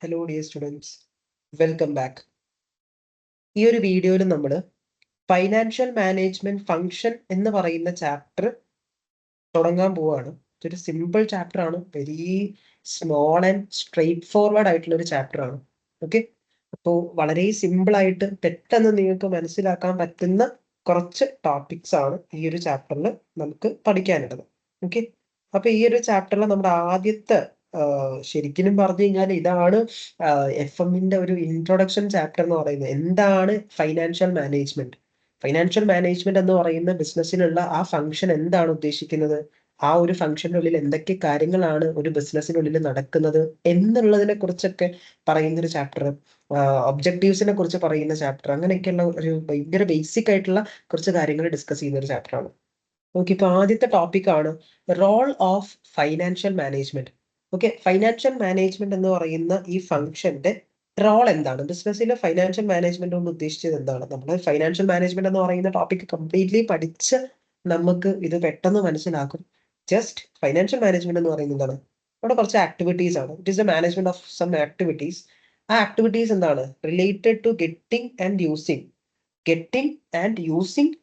Hello dear students, welcome back. ഈ ഒരു വീഡിയോയിൽ നമ്മൾ ഫൈനാൻഷ്യൽ മാനേജ്മെന്റ് ഫംഗ്ഷൻ എന്ന് പറയുന്ന ചാപ്റ്റർ തുടങ്ങാൻ പോവുകയാണ്. ഇതൊരു സിമ്പിൾ ചാപ്റ്റർ ആണ്, very small and straight forward ആയിട്ടുള്ള ഒരു ചാപ്റ്റർ ആണ്. ഓക്കെ, അപ്പോൾ വളരെ സിമ്പിൾ ആയിട്ട് പെട്ടെന്ന് നിങ്ങൾക്ക് മനസ്സിലാക്കാൻ പറ്റുന്ന കുറച്ച് ടോപ്പിക്സ് ആണ് ഈ ഒരു ചാപ്റ്ററിൽ നമുക്ക് പഠിക്കാനുള്ളത്. ഓക്കെ, അപ്പൊ ഈ ഒരു ചാപ്റ്ററിൽ നമ്മുടെ ആദ്യത്തെ ശരിക്കും പറഞ്ഞു കഴിഞ്ഞാൽ ഇതാണ് എഫ് എമ്മിന്റെ ഒരു ഇൻട്രൊഡക്ഷൻ ചാപ്റ്റർ എന്ന് പറയുന്നത്. എന്താണ് ഫൈനാൻഷ്യൽ മാനേജ്മെന്റ്? ഫൈനാൻഷ്യൽ മാനേജ്മെന്റ് എന്ന് പറയുന്ന ബിസിനസ്സിലുള്ള ആ ഫംഗ്ഷൻ എന്താണ് ഉദ്ദേശിക്കുന്നത്, ആ ഒരു ഫംഗ്ഷനുള്ളിൽ എന്തൊക്കെ കാര്യങ്ങളാണ് ഒരു ബിസിനസ്സിനുള്ളിൽ നടക്കുന്നത് എന്നുള്ളതിനെ കുറിച്ചൊക്കെ പറയുന്ന ഒരു ചാപ്റ്റർ, ഒബ്ജക്റ്റീവ്സിനെ കുറിച്ച് പറയുന്ന ചാപ്റ്റർ, അങ്ങനെയൊക്കെയുള്ള ഒരു ഭയങ്കര ബേസിക് ആയിട്ടുള്ള കുറച്ച് കാര്യങ്ങൾ ഡിസ്കസ് ചെയ്യുന്ന ഒരു ചാപ്റ്റർ ആണ്. ഓക്കെ, ഇപ്പൊ ആദ്യത്തെ ടോപ്പിക് ആണ് role of financial management. Okay, financial management എന്ന് പറയുന്ന ഈ ഫംഗ്ഷന്റെ റോൾ എന്താണ്, ബിസിനസ്സിലെ ഫൈനാൻഷ്യൽ മാനേജ്മെന്റ് കൊണ്ട് ഉദ്ദേശിച്ചത് എന്താണ്? നമ്മൾ ഫൈനാൻഷ്യൽ മാനേജ്മെന്റ് എന്ന് പറയുന്ന ടോപ്പിക് കംപ്ലീറ്റ്ലി പഠിച്ച് നമുക്ക് ഇത് പെട്ടെന്ന് മനസ്സിലാക്കും. ജസ്റ്റ് ഫൈനാൻഷ്യൽ മാനേജ്മെന്റ് എന്ന് പറയുന്നത് എന്താണ്? അവിടെ കുറച്ച് ആക്ടിവിറ്റീസ് ആണ്. It is the management of some activities. ആ ആക്ടിവിറ്റീസ് എന്താണ്? Related to getting and using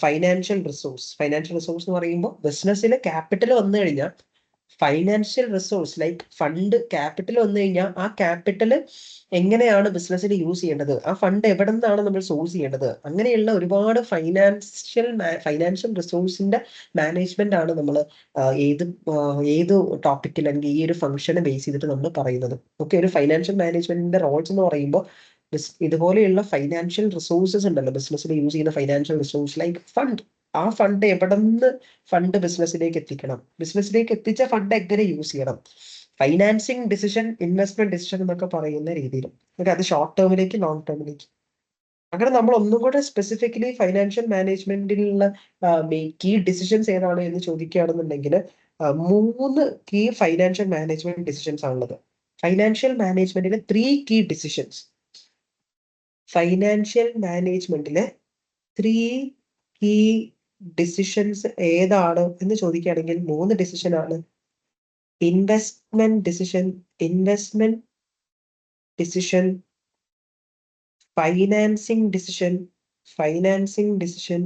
financial resource. Financial resource എന്ന് പറയുമ്പോൾ ബിസിനസ്സിൽ ക്യാപിറ്റൽ വന്നു കഴിഞ്ഞാൽ financial resource like fund, capital വന്നു കഴിഞ്ഞാൽ ആ ക്യാപിറ്റൽ എങ്ങനെയാണ് ബിസിനസ്സിൽ യൂസ് ചെയ്യേണ്ടത്, ആ ഫണ്ട് എവിടെ നിന്നാണ് നമ്മൾ സോഴ്സ് ചെയ്യേണ്ടത്, അങ്ങനെയുള്ള ഒരുപാട് ഫൈനാൻഷ്യൽ റിസോഴ്സിന്റെ മാനേജ്മെന്റ് ആണ് നമ്മൾ ഏത് ടോപ്പിക്കിൽ അല്ലെങ്കിൽ ഈ ഒരു ഫംഗ്ഷനെ ബേസ് ചെയ്തിട്ട് നമ്മൾ പറയുന്നത്. ഓക്കെ, ഒരു ഫൈനാൻഷ്യൽ മാനേജ്മെന്റിന്റെ റോൾസ് എന്ന് പറയുമ്പോൾ ഇതുപോലെയുള്ള ഫൈനാൻഷ്യൽ റിസോഴ്സസ് ഉണ്ടല്ലോ, ബിസിനസ്സിൽ യൂസ് ചെയ്യുന്ന ഫൈനാൻഷ്യൽ റിസോഴ്സ് ലൈക്ക് ഫണ്ട്. ആ ഫണ്ട് എവിടെ നിന്ന് ഫണ്ട് ബിസിനസ്സിലേക്ക് എത്തിക്കണം, ബിസിനസ്സിലേക്ക് എത്തിച്ച ഫണ്ട് എങ്ങനെ യൂസ് ചെയ്യണം, ഫൈനാൻസിങ് ഡിസിഷൻ, ഇൻവെസ്റ്റ്മെന്റ് ഡിസിഷൻ എന്നൊക്കെ പറയുന്ന രീതിയിൽ. അത് ഷോർട്ട് ടേമിലേക്ക്, ലോങ് ടേമിലേക്ക്. അങ്ങനെ നമ്മൾ ഒന്നും കൂടെ സ്പെസിഫിക്കലി ഫൈനാൻഷ്യൽ മാനേജ്മെന്റിലുള്ള കീ ഡിസിഷൻസ് ഏതാണ് എന്ന് ചോദിക്കുകയാണെന്നുണ്ടെങ്കിൽ 3 കീ ഫൈനാൻഷ്യൽ മാനേജ്മെന്റ് ഡിസിഷൻസ് ആണുള്ളത്. ഫൈനാൻഷ്യൽ മാനേജ്മെന്റിലെ 3 കീ ഡിസിഷൻസ്. ഫൈനാൻഷ്യൽ മാനേജ്മെന്റിലെ 3 കീ ഡിസിഷൻസ് ഏതാണ് എന്ന് ചോദിക്കുകയാണെങ്കിൽ 3 ഡിസിഷൻ ആണ്. Investment decision, financing decision,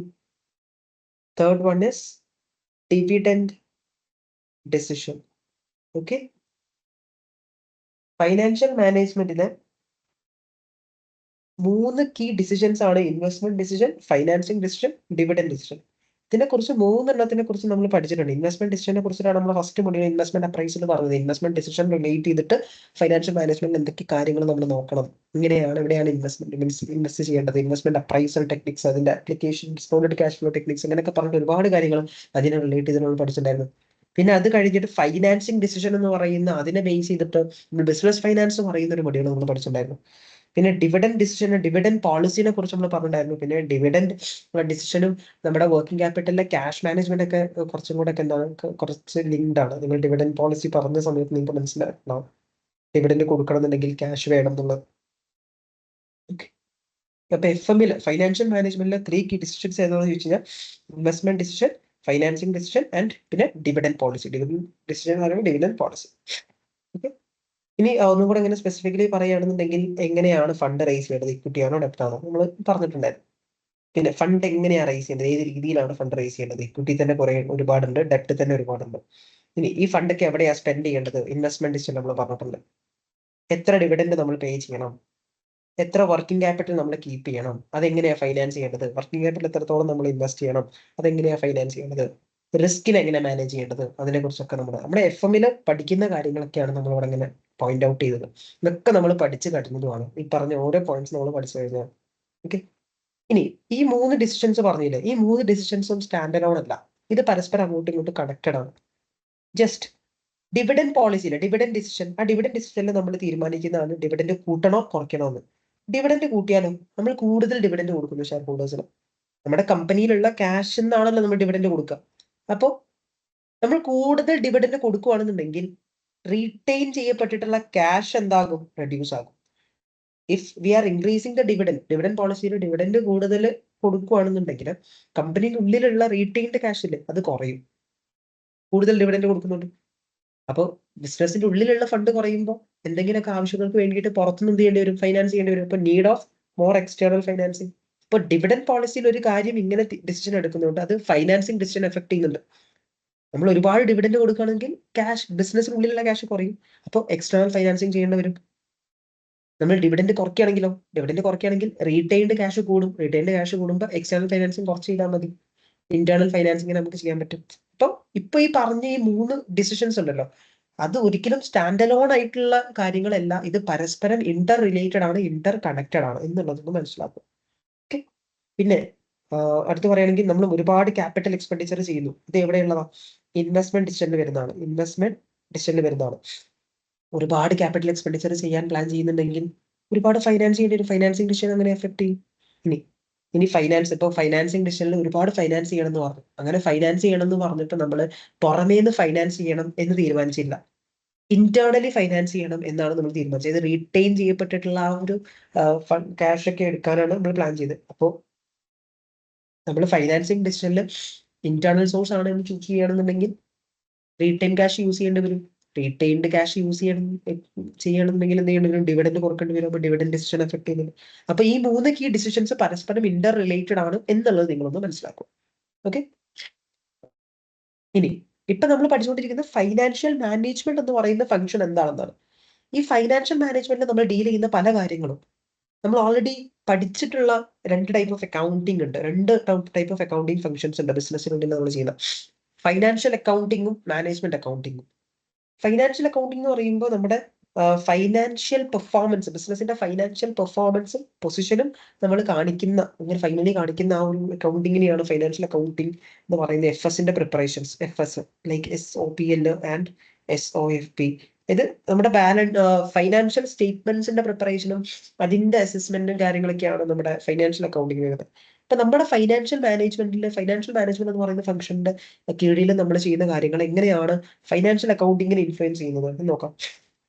third one is dividend decision. Okay, financial മാനേജ്മെന്റിലെ 3 കീ ഡിസിഷൻസ് ആണ് investment decision, financing decision, dividend decision. ഇതിനെക്കുറിച്ച് 3 കുറിച്ച് നമ്മൾ പഠിച്ചിട്ടുണ്ട്. ഇൻവെസ്റ്റ്മെന്റ് ഡിസിഷനെ കുറിച്ചിട്ടാണ് നമ്മൾ ഫസ്റ്റ് മൊഡ്യൂൾ ഇൻവെസ്റ്റ്മെന്റ് അപ്രൈസൽ പറഞ്ഞത്. ഇൻവെസ്റ്റ്മെന്റ് ഡിസിഷൻ റിലേറ്റ് ചെയ്തിട്ട് ഫൈനാൻഷ്യൽ മാനേജ്മെന്റ് എന്തൊക്കെ കാര്യങ്ങൾ നമ്മൾ നോക്കണം, ഇങ്ങനെയാണ്, എവിടെയാണ് ഇൻവെസ്റ്റ് ചെയ്യേണ്ടത്, ഇൻവെസ്റ്റ്മെന്റ് അപ്രൈസൽ ടെക്നിക്സ്, അതിന്റെ application, discounted cash flow techniques, അങ്ങനെയൊക്കെ പറഞ്ഞിട്ട് ഒരുപാട് കാര്യങ്ങൾ അതിനെ റിലേറ്റ് ചെയ്ത് നമ്മൾ പഠിച്ചിട്ടുണ്ടായിരുന്നു. പിന്നെ അത് കഴിഞ്ഞിട്ട് ഫൈനാൻസിങ് ഡിസിഷൻ എന്ന് പറയുന്ന അതിനെ ബേസ് ചെയ്തിട്ട് ബിസിനസ് ഫൈനാൻസ് പറയുന്ന ഒരു മൊഡ്യൂൾ നമ്മൾ പഠിച്ചിട്ടുണ്ടായിരുന്നു. പിന്നെ ഡിവിഡൻഡ് ഡിസിഷൻ, ഡിവിഡൻഡ് പോളിസിനെ കുറിച്ച് നമ്മൾ പറഞ്ഞിട്ടുണ്ടായിരുന്നു. പിന്നെ ഡിവിഡൻഡ് ഡിസിഷനും നമ്മുടെ വർക്കിംഗ് ക്യാപിറ്റലിലെ ക്യാഷ് മാനേജ്മെന്റ് ഒക്കെ കുറച്ചും കൂടെ ഒക്കെ എന്താണ്, കുറച്ച് ലിങ്ക്ഡ് ആണ്. നിങ്ങൾ ഡിവിഡൻഡ് പോളിസി പറഞ്ഞ സമയത്ത് നിങ്ങൾക്ക് മനസ്സിലാക്കണം, ഡിവിഡൻഡ് കൊടുക്കണമെന്നുണ്ടെങ്കിൽ ക്യാഷ് വേണം എന്നുള്ളത്. അപ്പൊ എഫ് എമ്മിൽ ഫൈനാൻഷ്യൽ മാനേജ്മെന്റിലെ 3 കീ ഡിസിഷൻസ് ഏതാണെന്ന് ചോദിച്ചു കഴിഞ്ഞാൽ investment decision, financing decision and പിന്നെ ഡിവിഡൻഡ് പോളിസി. ഡിവിഡൻഡ് ഡിസിഷൻ എന്ന് പറയുമ്പോൾ ഡിവിഡൻഡ് പോളിസി. ഓക്കെ, ഇനി ഒന്നും കൂടെ ഇങ്ങനെ സ്പെസിഫിക്കലി പറയുകയാണെന്നുണ്ടെങ്കിൽ എങ്ങനെയാണ് ഫണ്ട് റേസ് ചെയ്യേണ്ടത്, ഇക്വിറ്റി ആണോ ഡെപ്റ്റ് ആണോ, നമ്മൾ പറഞ്ഞിട്ടുണ്ടായിരുന്നു. പിന്നെ ഫണ്ട് എങ്ങനെയാണ് റേസ് ചെയ്യേണ്ടത്, ഏത് രീതിയിലാണ് ഫണ്ട് റേസ് ചെയ്യേണ്ടത്, ഇക്വിറ്റി തന്നെ ഒരുപാടുണ്ട്, ഡെപ്റ്റ് തന്നെ ഒരുപാടുണ്ട്. ഇനി ഈ ഫണ്ടൊക്കെ എവിടെയാണ് സ്പെൻഡ് ചെയ്യേണ്ടത്, ഇൻവെസ്റ്റ്മെന്റ് ഡിസിഷൻ നമ്മൾ പറഞ്ഞിട്ടുണ്ട്. എത്ര ഡിവിഡൻഡ് നമ്മൾ പേ ചെയ്യണം, എത്ര വർക്കിംഗ് ക്യാപിറ്റൽ നമ്മൾ കീപ്പ് ചെയ്യണം, അതെങ്ങനെയാണ് ഫൈനാൻസ് ചെയ്യേണ്ടത്, വർക്കിംഗ് ക്യാപിറ്റൽ എത്രത്തോളം നമ്മൾ ഇൻവെസ്റ്റ് ചെയ്യണം, അതെങ്ങനെയാണ് ഫൈനാൻസ് ചെയ്യേണ്ടത്, റിസ്കിനെ എങ്ങനെ മാനേജ് ചെയ്യേണ്ടത്, അതിനെ കുറിച്ചൊക്കെ നമ്മുടെ എഫ് എമ്മിൽ പഠിക്കുന്ന കാര്യങ്ങളൊക്കെയാണ് നമ്മൾ ഇവിടെ ഇങ്ങനെ പോയിന്റ് ഔട്ട് ചെയ്തത്. ഇതൊക്കെ നമ്മൾ പഠിച്ചു കഴിഞ്ഞതുമാണ്. ഈ പറഞ്ഞ ഓരോ പോയിന്റ്സ് നമ്മൾ പഠിച്ചു കഴിഞ്ഞാൽ. ഓക്കെ, ഇനി ഈ 3 ഡിസിഷൻസ് പറഞ്ഞില്ലേ, ഈ 3 ഡിസിഷൻസും സ്റ്റാൻഡ് അലോൺ അല്ല, ഇത് പരസ്പരം അങ്ങോട്ടും ഇങ്ങോട്ടും കണക്റ്റഡ് ആണ്. ജസ്റ്റ് ഡിവിഡൻഡ് പോളിസിയിലെ ഡിവിഡൻഡ് ഡിസിഷൻ, ആ ഡിവിഡൻഡ് ഡിസിഷനിൽ നമ്മൾ തീരുമാനിക്കുന്നതാണ് ഡിവിഡൻഡ് കൂട്ടണോ കുറയ്ക്കണോ എന്ന്. ഡിവിഡൻഡ് കൂട്ടിയാലും നമ്മൾ കൂടുതൽ ഡിവിഡൻഡ് കൊടുക്കുന്നു ഷെയർ ഹോൾഡേഴ്സിന്. നമ്മുടെ കമ്പനിയിലുള്ള ക്യാഷ് എന്നാണല്ലോ നമ്മൾ ഡിവിഡൻഡ് കൊടുക്കുക. അപ്പോൾ നമ്മൾ കൂടുതൽ ഡിവിഡൻഡ് കൊടുക്കുകയാണെന്നുണ്ടെങ്കിൽ റീറ്റെയിൻ ചെയ്യപ്പെട്ടിട്ടുള്ള ക്യാഷ് എന്താകും, റെഡ്യൂസ് ആകും. If we are increasing the dividend പോളിസിയിൽ ഡിവിഡൻഡ് കൂടുതൽ കൊടുക്കുകയാണെന്നുണ്ടെങ്കിൽ കമ്പനിയുടെ ഉള്ളിലുള്ള റീറ്റെയിൻഡ് ക്യാഷ് ഇല്ലേ, അത് കുറയും, കൂടുതൽ ഡിവിഡൻഡ് കൊടുക്കുന്നുണ്ട്. അപ്പോൾ ബിസിനസിന്റെ ഉള്ളിലുള്ള ഫണ്ട് കുറയുമ്പോൾ എന്തെങ്കിലുമൊക്കെ ആവശ്യങ്ങൾക്ക് വേണ്ടിയിട്ട് പുറത്തുനിന്ന് എന്ത് ചെയ്യേണ്ടി വരും, ഫൈനാൻസ് ചെയ്യേണ്ടി വരും. ഇപ്പൊ need of more external financing. ഇപ്പൊ ഡിവിഡൻഡ് പോളിസിയിൽ ഒരു കാര്യം ഇങ്ങനെ ഡിസിഷൻ എടുക്കുന്നുണ്ട്, അത് ഫൈനാൻസിങ് ഡിസിഷൻ എഫക്ട് ചെയ്യുന്നുണ്ട്. നമ്മൾ ഒരുപാട് ഡിവിഡൻഡ് കൊടുക്കുകയാണെങ്കിൽ ബിസിനസ്സിനുള്ളിലുള്ള ക്യാഷ് കുറയും, അപ്പോൾ എക്സ്റ്റേണൽ ഫൈനാൻസിങ് ചെയ്യേണ്ടി വരും. നമ്മൾ ഡിവിഡൻഡ് കുറയ്ക്കുകയാണെങ്കിൽ റീറ്റെയിൻഡ് ക്യാഷ് കൂടും. റീറ്റെയിൻഡ് ക്യാഷ് കൂടുമ്പോൾ എക്സ്റ്റേണൽ ഫൈനാൻസിങ് കുറച്ച് ചെയ്താൽ മതി, ഇന്റേണൽ ഫൈനാൻസിങ് നമുക്ക് ചെയ്യാൻ പറ്റും. ഇപ്പൊ ഈ പറഞ്ഞ ഈ 3 ഡിസിഷൻസ് ഉണ്ടല്ലോ, അത് ഒരിക്കലും സ്റ്റാൻഡ് അലോൺ ആയിട്ടുള്ള കാര്യങ്ങളല്ല. ഇത് പരസ്പരം ഇന്റർ റിലേറ്റഡ് ആണ്, ഇന്റർ കണക്റ്റഡ് ആണ് എന്നുള്ളതൊന്ന് മനസ്സിലാക്കും. ഓക്കെ. പിന്നെ അടുത്ത് പറയുകയാണെങ്കിൽ നമ്മൾ ഒരുപാട് ക്യാപിറ്റൽ എക്സ്പെൻഡിച്ചർ ചെയ്യുന്നു. ഇത് എവിടെയുള്ളതാ? ഇൻവെസ്റ്റ്മെന്റ് ഡിസിഷനിൽ വരുന്നതാണ്. ഒരുപാട് ക്യാപിറ്റൽ എക്സ്പെൻഡിച്ചർ ചെയ്യാൻ പ്ലാൻ ചെയ്യുന്നുണ്ടെങ്കിൽ ഒരുപാട് ഫൈനാൻസ് ചെയ്യേണ്ടി വരും. ഫൈനാൻസിങ് ഡിസിഷൻ അങ്ങനെ എഫക്ട് ചെയ്യും. ഇനി ഫൈനാൻസിങ് ഡിസിഷനിൽ ഒരുപാട് ഫൈനാൻസ് ചെയ്യണം എന്ന് പറഞ്ഞു. അങ്ങനെ ഫൈനാൻസ് ചെയ്യണം എന്ന് പറഞ്ഞിട്ട് നമ്മൾ പുറമേന്ന് ഫൈനാൻസ് ചെയ്യണം എന്ന് തീരുമാനിച്ചില്ല, ഇന്റേണലി ഫൈനാൻസ് ചെയ്യണം എന്നാണ് നമ്മൾ തീരുമാനിച്ചത്. റീറ്റെയിൻ ചെയ്യപ്പെട്ടിട്ടുള്ള ആ ഒരു ക്യാഷ് ഒക്കെ എടുക്കാനാണ് നമ്മൾ പ്ലാൻ ചെയ്തത്. അപ്പോൾ നമ്മൾ ഫൈനാൻസിങ് ഡിസിഷനിൽ ഇന്റേണൽ സോഴ്സ് ആണ് എന്ന് ചൂസ് ചെയ്യണമെന്നുണ്ടെങ്കിൽ റീറ്റെയിൻ ക്യാഷ് യൂസ് ചെയ്യേണ്ടി വരും. റീറ്റെയിൻഡ് ക്യാഷ് യൂസ് ചെയ്യണമെന്നുണ്ടെങ്കിൽ എന്ത് ചെയ്യേണ്ടി വരും? ഡിവിഡൻഡ് കുറക്കേണ്ടി വരും. അപ്പോൾ ഡിവിഡൻഡ് ഡിസിഷൻ എഫക്ട് ചെയ്യുന്നത്. അപ്പൊ ഈ 3 കീ ഡിസിഷൻസ് പരസ്പരം ഇന്റർ റിലേറ്റഡ് ആണ് എന്നുള്ളത് നിങ്ങളൊന്ന് മനസ്സിലാക്കും. ഓക്കെ. ഇനി ഇപ്പൊ നമ്മൾ പഠിച്ചുകൊണ്ടിരിക്കുന്ന ഫൈനാൻഷ്യൽ മാനേജ്മെന്റ് എന്ന് പറയുന്ന ഫംഗ്ഷൻ എന്താണെന്നാണ്. ഈ ഫൈനാൻഷ്യൽ മാനേജ്മെന്റിൽ നമ്മൾ ഡീൽ ചെയ്യുന്ന പല കാര്യങ്ങളും നമ്മൾ ഓൾറെഡി പഠിച്ചിട്ടുള്ള 2 ടൈപ്പ് ഓഫ് അക്കൗണ്ടിങ് ഉണ്ട്. 2 ടൈപ്പ് ഓഫ് അക്കൗണ്ടിങ് ഫംഗ്ഷൻസ് ഉണ്ട് ബിസിനസ്സിനുള്ളിൽ നമ്മൾ ചെയ്യുന്ന. ഫൈനാൻഷ്യൽ അക്കൗണ്ടിങ്ങും മാനേജ്മെന്റ് അക്കൗണ്ടിങ്ങും. ഫൈനാൻഷ്യൽ അക്കൗണ്ടിങ് എന്ന് പറയുമ്പോൾ നമ്മുടെ ഫൈനാൻഷ്യൽ പെർഫോമൻസ്, ബിസിനസിന്റെ ഫൈനാൻഷ്യൽ പെർഫോമൻസും പൊസിഷനും നമ്മൾ കാണിക്കുന്ന, അങ്ങനെ ഫൈനലി കാണിക്കുന്ന ആ ഒരു അക്കൗണ്ടിങ്ങിനെയാണ് ഫൈനാൻഷ്യൽ അക്കൗണ്ടിങ് എന്ന് പറയുന്നത്. FSന്റെ preparations, FS like SOPL and SOFP. ഇത് നമ്മുടെ ഫൈനാൻഷ്യൽ സ്റ്റേറ്റ്മെന്റ്സിന്റെ പ്രിപ്പറേഷനും അതിന്റെ അസസ്മെന്റും കാര്യങ്ങളൊക്കെയാണ് നമ്മുടെ ഫൈനാൻഷ്യൽ അക്കൗണ്ടിങ് വരുന്നത്. ഇപ്പൊ നമ്മുടെ ഫൈനാൻഷ്യൽ മാനേജ്മെന്റ് എന്ന് പറയുന്ന ഫംഗ്ഷന്റെ കീഴിൽ നമ്മൾ ചെയ്യുന്ന കാര്യങ്ങൾ എങ്ങനെയാണ് ഫൈനാൻഷ്യൽ അക്കൗണ്ടിങ്ങിനെ ഇൻഫ്ലുവൻസ് ചെയ്യുന്നത് എന്ന് നോക്കാം.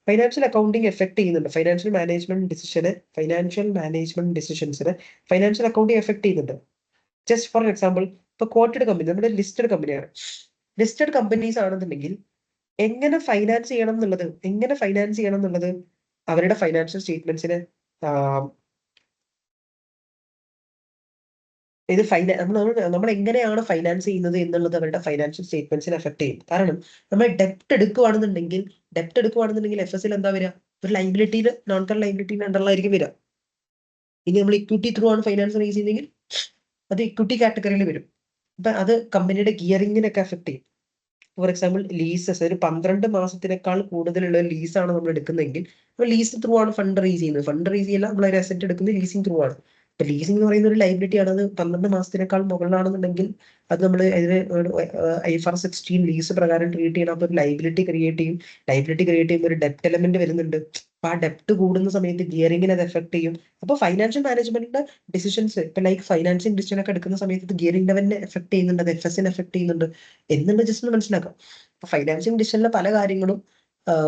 ഫൈനാൻഷ്യൽ അക്കൗണ്ടിങ് എഫക്ട് ചെയ്യുന്നുണ്ട്. ഫൈനാൻഷ്യൽ മാനേജ്മെന്റ് ഡിസിഷൻസിന് ഫൈനാൻഷ്യൽ അക്കൗണ്ടിങ് എഫക്ട് ചെയ്യുന്നുണ്ട്. ജസ്റ്റ് ഫോർ എക്സാമ്പിൾ, ഇപ്പൊ ക്വാട്ടഡ് കമ്പനി, നമ്മുടെ ലിസ്റ്റഡ് കമ്പനിയാണ്. ലിസ്റ്റഡ് കമ്പനീസ് ആണെന്നുണ്ടെങ്കിൽ എങ്ങനെ ഫൈനാൻസ് ചെയ്യണം എന്നുള്ളത് അവരുടെ ഫൈനാൻഷ്യൽ സ്റ്റേറ്റ്മെന്റ്സിന് നമ്മൾ എങ്ങനെയാണ് ഫൈനാൻസ് ചെയ്യുന്നത് എന്നുള്ളത് അവരുടെ ഫൈനാൻഷ്യൽ സ്റ്റേറ്റ്മെന്റ്സിനെ എഫക്ട് ചെയ്യും. കാരണം നമ്മൾ ഡെപ്റ്റ് എടുക്കുകയാണെന്നുണ്ടെങ്കിൽ FSൽ എന്താ വരിക? ഒരു ലൈബിലിറ്റിയിൽ, നോൺ കറന്റ് ലൈബിലിറ്റിയിൽ അണ്ടറിലായിരിക്കും വരിക. ഇനി നമ്മൾ ഇക്വിറ്റി ത്രൂ ആണ് ഫൈനാൻസ് റേസ് ചെയ്യുന്നതെങ്കിൽ അത് ഇക്വിറ്റി കാറ്റഗറിയിൽ വരും. അപ്പൊ അത് കമ്പനിയുടെ ഗിയറിങ്ങിനൊക്കെ എഫക്ട് ചെയ്യും. ഫോർ എക്സാമ്പിൾ ലീസസ്, ഒരു 12 മാസത്തിനേക്കാൾ കൂടുതലുള്ള ലീസാണ് നമ്മൾ എടുക്കുന്നതെങ്കിൽ ലീസ് ത്രൂ ആണ് ഫണ്ട് റേസ് ചെയ്യുന്നത്. ഫണ്ട് റേസ് ചെയ്യില്ല, നമ്മൾ ഒരു അസറ്റ് എടുക്കുന്നത് ലീസിങ് ത്രൂ ആണ്. ഇപ്പൊ ലീസിംഗ് എന്ന് പറയുന്ന ഒരു ലൈബിലിറ്റി ആണ്. അത് 12 മാസത്തിനേക്കാൾ മുകളിലാണെന്നുണ്ടെങ്കിൽ അത് നമ്മൾ അതിന് IFRS 16 ലീസ് പ്രകാരം ട്രീറ്റ് ചെയ്യണം. അപ്പൊ ഒരു ലൈബിലിറ്റി ക്രിയേറ്റ് ചെയ്യുമ്പോൾ ഒരു ഡെപ്റ്റ് എലമെന്റ് വരുന്നുണ്ട്. അപ്പൊ ആ ഡെപ്റ്റ് കൂടുന്ന സമയത്ത് ഗിയറിങ്ങിന് അത് എഫക്ട് ചെയ്യും. അപ്പൊ ഫൈനാൻഷ്യൽ മാനേജ്മെന്റിന്റെ ഡിസിഷൻസ് ഇപ്പൊ ലൈക്ക് ഫൈനാൻസിങ് ഡിസിഷൻ ഒക്കെ എടുക്കുന്ന സമയത്ത് ഗിയറിംഗ് ലെവലിനെ എഫക്ട് ചെയ്യുന്നുണ്ട്, അത് FSനെ എഫക്ട് ചെയ്യുന്നുണ്ട് എന്നുള്ളത് ജസ്റ്റ് മനസ്സിലാക്കാം. അപ്പൊ ഫൈനാൻസിങ് ഡിസിഷനിലെ പല കാര്യങ്ങളും,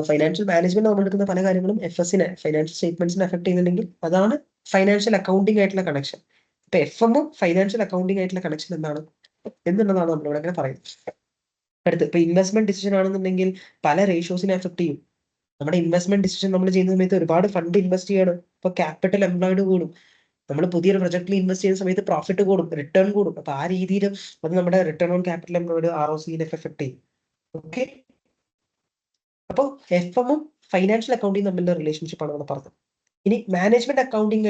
ഫൈനാൻഷ്യൽ മാനേജ്മെന്റ് നമ്മൾ എടുക്കുന്ന പല കാര്യങ്ങളും FSനെ, ഫൈനാൻഷ്യൽ സ്റ്റേറ്റ്മെന്റ്സിനെ എഫക്ട് ചെയ്യുന്നുണ്ടെങ്കിൽ അതാണ് ഫൈനാൻഷ്യൽ അക്കൗണ്ടിങ് ആയിട്ടുള്ള കണക്ഷൻ. ഇപ്പൊ FM ഫൈനാൻഷ്യൽ അക്കൗണ്ടിങ് ആയിട്ടുള്ള കണക്ഷൻ എന്താണ് എന്നുള്ളതാണ് നമ്മളിവിടെ അങ്ങനെ പറയുന്നത്. അടുത്ത് ഇപ്പൊ ഇൻവെസ്റ്റ്മെന്റ് ഡിസിഷൻ ആണെന്നുണ്ടെങ്കിൽ പല റേഷ്യോസിനെ എഫക്ട് ചെയ്യും. നമ്മുടെ ഇൻവെസ്റ്റ്മെന്റ് ഡിസിഷൻ നമ്മൾ ചെയ്യുന്ന സമയത്ത് ഒരുപാട് ഫണ്ട് ഇൻവെസ്റ്റ് ചെയ്യണം. ഇപ്പൊ ക്യാപിറ്റൽ എംപ്ലോയിഡ് കൂടും. നമ്മൾ പുതിയൊരു പ്രൊജക്റ്റിൽ ഇൻവെസ്റ്റ് ചെയ്യുന്ന സമയത്ത് പ്രോഫിറ്റ് കൂടും, റിട്ടേൺ കൂടും. അപ്പൊ ആ രീതിയിൽ അത് നമ്മുടെ റിട്ടേൺ ഓൺ ക്യാപിറ്റൽ എംപ്ലോയിഡ്, ROCനെ എഫക്ട് ചെയ്യും. ഓക്കെ. അപ്പോൾ FM ഫൈനാൻഷ്യൽ അക്കൗണ്ടിങ് തമ്മിലുള്ള റിലേഷൻഷിപ്പ് ആണ് നമ്മൾ പറഞ്ഞത്. ഇനി മാനേജ്മെന്റ് അക്കൗണ്ടിങ്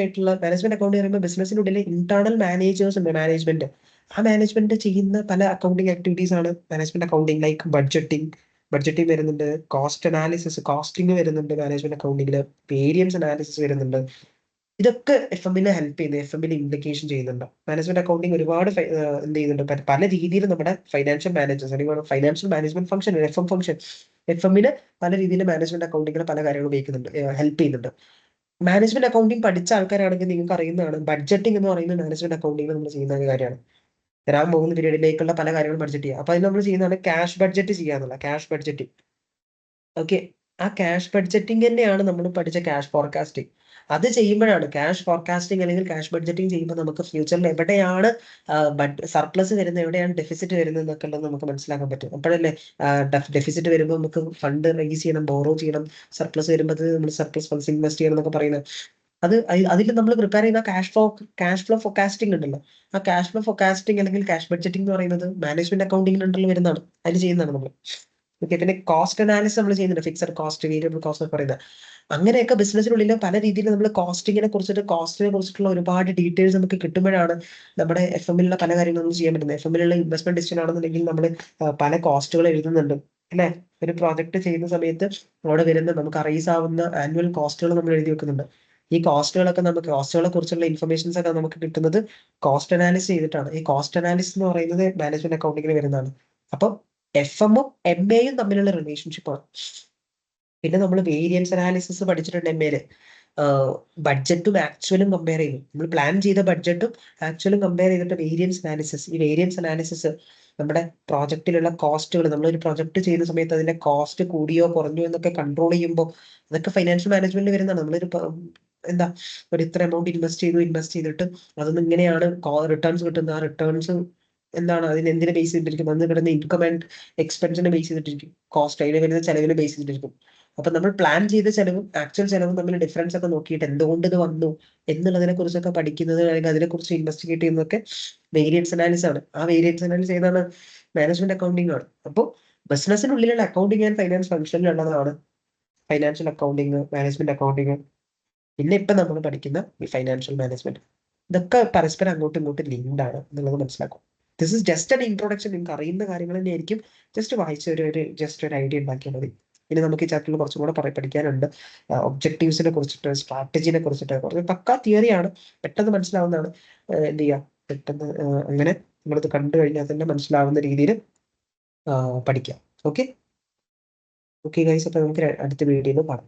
പറയുമ്പോൾ ബിസിനസിനുള്ളിൽ ഇന്റേണൽ മാനേജേഴ്സ് ഉണ്ട്, മാനേജ്മെന്റ്. ആ മാനേജ്മെന്റ് ചെയ്യുന്ന പല അക്കൗണ്ടിങ് ആക്ടിവിറ്റീസ് ആണ് മാനേജ്മെന്റ് അക്കൗണ്ടിങ്. ലൈക്ക് ബഡ്ജറ്റിംഗ് വരുന്നുണ്ട്, കോസ്റ്റ് അനാലിസിസ്, കോസ്റ്റിംഗ് വരുന്നുണ്ട് മാനേജ്മെന്റ് അക്കൗണ്ടിങ്ങില്, വേരിയൻസ് അനാലിസിസ് വരുന്നുണ്ട്. ഇതൊക്കെ FMനെ ഹെൽപ്പ് ചെയ്യുന്നു, FMനെ ഇംപ്ലിക്കേഷൻ ചെയ്യുന്നുണ്ട്. മാനേജ്മെന്റ് അക്കൗണ്ടിങ് ഒരുപാട് എന്ത് ചെയ്യുന്നുണ്ട്, പല രീതിയിൽ നമ്മുടെ ഫൈനാൻഷ്യൽ മാനേജ്മെന്റ് ഫംഗ്ഷൻ, FMന് പല രീതിയിൽ മാനേജ്മെന്റ് അക്കൗണ്ടിങ്ങിൽ പല കാര്യങ്ങൾ ഉപയോഗിക്കുന്നുണ്ട്, ഹെൽപ്പ് ചെയ്യുന്നുണ്ട്. മാനേജ്മെന്റ് അക്കൗണ്ടിങ് പഠിച്ച ആൾക്കാരാണെങ്കിൽ നിങ്ങൾക്ക് അറിയുന്നതാണ്, ബഡ്ജറ്റിംഗ് എന്ന് പറയുന്നത് മാനേജ്മെന്റ് അക്കൗണ്ടിങ്ങിൽ നമ്മൾ ചെയ്യുന്ന ഒരു കാര്യമാണ്. തരാൻ പോകുന്ന പീരീഡിലേക്കുള്ള പല കാര്യങ്ങളും ബഡ്ജറ്റ് ചെയ്യുക. അപ്പൊ അതിന് നമ്മൾ ചെയ്യുന്നതാണ് ക്യാഷ് ബഡ്ജറ്റ് ചെയ്യാന്നുള്ള ക്യാഷ് ബഡ്ജറ്റിംഗ്. ഓക്കെ. ആ ക്യാഷ് ബഡ്ജറ്റിംഗ് തന്നെയാണ് നമ്മൾ പഠിച്ച ക്യാഷ് ഫോർകാസ്റ്റിംഗ്. അത് ചെയ്യുമ്പോഴാണ് ക്യാഷ് ഫോർകാസ്റ്റിംഗ് അല്ലെങ്കിൽ ക്യാഷ് ബഡ്ജറ്റിംഗ് ചെയ്യുമ്പോൾ നമുക്ക് ഫ്യൂച്ചറിൽ എവിടെയാണ് സർപ്ലസ് വരുന്നത്, എവിടെയാണ് ഡെഫിസിറ്റ് വരുന്നത് എന്നൊക്കെ ഉള്ളത് നമുക്ക് മനസ്സിലാക്കാൻ പറ്റും. അപ്പോഴല്ലേ ഡെഫിസിറ്റ് വരുമ്പോൾ നമുക്ക് ഫണ്ട് റൈസ് ചെയ്യണം, ബോറോ ചെയ്യണം, സർപ്ലസ് വരുമ്പോൾ നമ്മൾ സർപ്ലസ് ഫണ്ട്സ് ഇൻവെസ്റ്റ് ചെയ്യണം എന്നൊക്കെ പറയുന്നത്. അതിൽ നമ്മൾ പ്രിപ്പയർ ചെയ്യുന്ന ക്യാഷ് ഫ്ലോ ഫോർകാസ്റ്റിംഗ് ഉണ്ടല്ലോ, ആ ക്യാഷ് ഫ്ലോ ഫോർകാസ്റ്റിംഗ് അല്ലെങ്കിൽ ക്യാഷ് ബഡ്ജറ്റിംഗ് എന്ന് പറയുന്നത് മാനേജ്മെന്റ് അക്കൗണ്ടിംഗ് ഉണ്ടല്ലോ വരുന്നതാണ്, അതിൽ ചെയ്യുന്നതാണ് നമ്മൾ. ഓക്കെ, പിന്നെ കോസ്റ്റ് അനാലിസിസ് നമ്മൾ ചെയ്യുന്നുണ്ട്, ഫിക്സഡ് കോസ്റ്റ്, വേരിയബിൾ കോസ്റ്റ് എന്ന് പറയുന്നത്. അങ്ങനെയൊക്കെ ബിസിനസ്സിനുള്ളിൽ പല രീതിയിൽ നമ്മൾ കോസ്റ്റിങ്ങിനെ കുറിച്ചിട്ടുള്ള ഒരുപാട് ഡീറ്റെയിൽസ് നമുക്ക് കിട്ടുമ്പോഴാണ് നമ്മുടെ FM-ലുള്ള പല കാര്യങ്ങളും നമുക്ക് ചെയ്യാൻ പറ്റുന്നത്. FM-ലുള്ള ഇൻവെസ്റ്റ്മെന്റ് ഡിസിഷൻ ആണെന്നുണ്ടെങ്കിൽ നമ്മൾ പല കോസ്റ്റുകൾ എഴുതുന്നുണ്ട് അല്ലെ. ഒരു പ്രോജക്ട് ചെയ്യുന്ന സമയത്ത് അവിടെ വരുന്ന നമുക്ക് അറൈസ് ആവുന്ന ആനുവൽ കോസ്റ്റുകൾ നമ്മൾ എഴുതി വെക്കുന്നുണ്ട്. ഈ കോസ്റ്റുകളെ കുറിച്ചുള്ള ഇൻഫർമേഷൻസ് ഒക്കെ നമുക്ക് കിട്ടുന്നത് കോസ്റ്റ് അനാലിസിസ് ചെയ്തിട്ടാണ്. ഈ കോസ്റ്റ് അനാലിസിസ് എന്ന് പറയുന്നത് മാനേജ്മെന്റ് അക്കൗണ്ടിങ്ങിൽ വരുന്നതാണ്. അപ്പം FM-ഉം MA-യും തമ്മിലുള്ള റിലേഷൻഷിപ്പാണ്. പിന്നെ നമ്മൾ വേരിയൻസ് അനാലിസിസ് പഠിച്ചിട്ടുണ്ട് MA-ല്. ബഡ്ജറ്റും ആക്ച്വലും കമ്പയർ ചെയ്യും. നമ്മൾ പ്ലാൻ ചെയ്ത ബഡ്ജറ്റും ആക്ച്വലും കമ്പയർ ചെയ്തിട്ട് വേരിയൻസ് അനാലിസിസ്. ഈ വേരിയൻസ് അനാലിസിസ് നമ്മുടെ പ്രോജക്റ്റിലുള്ള കോസ്റ്റുകൾ, നമ്മളൊരു പ്രൊജക്ട് ചെയ്യുന്ന സമയത്ത് അതിന്റെ കോസ്റ്റ് കൂടിയോ കുറഞ്ഞോ എന്നൊക്കെ കൺട്രോൾ ചെയ്യുമ്പോൾ അതൊക്കെ ഫൈനാൻഷ്യൽ മാനേജ്മെന്റിൽ വരുന്നതാണ്. നമ്മളൊരു ഒരു ഇത്ര എമൗണ്ട് ഇൻവെസ്റ്റ് ചെയ്തിട്ട് അതൊന്നും ഇങ്ങനെയാണ് റിട്ടേൺസ് കിട്ടുന്നത്. ആ റിട്ടേൺസ് എന്താണ്, എന്തിനെ ബേസ് ചെയ്തിട്ടിരിക്കും, അന്ന് കിട്ടുന്ന ഇൻകം ആൻഡ് എക്സ്പെൻസിനെ ബേസ് ചെയ്തിട്ടിരിക്കും, കോസ്റ്റ് അതിന് വരുന്ന ചെലവിനെ ബേസ് ചെയ്തിട്ടിരിക്കും. അപ്പൊ നമ്മൾ പ്ലാൻ ചെയ്ത ചെലവും ആക്ച്വൽ ചെലവും തമ്മിൽ ഡിഫറൻസ് ഒക്കെ നോക്കിയിട്ട് എന്തുകൊണ്ട് ഇത് വന്നു എന്നുള്ളതിനെ കുറിച്ചൊക്കെ പഠിക്കുന്നത് അല്ലെങ്കിൽ അതിനെക്കുറിച്ച് ഇൻവെസ്റ്റിഗേറ്റ് ചെയ്യുന്നതൊക്കെ വേരിയൻസ് അനാലിസിസ് ആണ്. ആ വേരിയൻസ് അനാലിസിസ് ഏതാണ്? മാനേജ്മെന്റ് അക്കൗണ്ടിംഗ് ആണ്. അപ്പോൾ ബിസിനസ്സിനുള്ളിലുള്ള അക്കൗണ്ടിങ് ആൻഡ് ഫൈനാൻസ് ഫംഗ്ഷനിലുള്ളതാണ് ഫൈനാൻഷ്യൽ അക്കൗണ്ടിങ്, മാനേജ്മെന്റ് അക്കൗണ്ടിങ്, പിന്നെ ഇപ്പൊ നമ്മൾ പഠിക്കുന്ന ഈ ഫൈനാൻഷ്യൽ മാനേജ്മെന്റ്. ഇതൊക്കെ പരസ്പരം അങ്ങോട്ടും ഇങ്ങോട്ടും ലിങ്ക്ഡ് ആണ് എന്നുള്ളത് മനസ്സിലാക്കും. This is just an introduction. നിങ്ങൾക്ക് അറിയുന്ന കാര്യങ്ങൾ തന്നെയായിരിക്കും, ജസ്റ്റ് വായിച്ച ജസ്റ്റ് ഒരു ഐഡിയ ഉണ്ടാക്കിയാൽ മതി. ഇനി നമുക്ക് ഈ ചാപ്റ്ററിൽ കുറച്ചും കൂടെ പഠിക്കാനുണ്ട്. ഒബ്ജക്റ്റീവ്സിനെ കുറിച്ചിട്ട്, സ്ട്രാറ്റജിനെ കുറിച്ചിട്ട്, കുറച്ച് പക്കാ തിയറിയാണ്, പെട്ടെന്ന് മനസ്സിലാവുന്നതാണ്. എന്ത് ചെയ്യുക, പെട്ടെന്ന് അങ്ങനെ നമ്മളിത് കണ്ടു കഴിഞ്ഞാൽ തന്നെ മനസ്സിലാവുന്ന രീതിയിൽ പഠിക്കാം. ഓക്കെ ഓക്കെ ഗൈസ്, അപ്പൊ നമുക്ക് അടുത്ത വീഡിയോയിൽ കാണാം.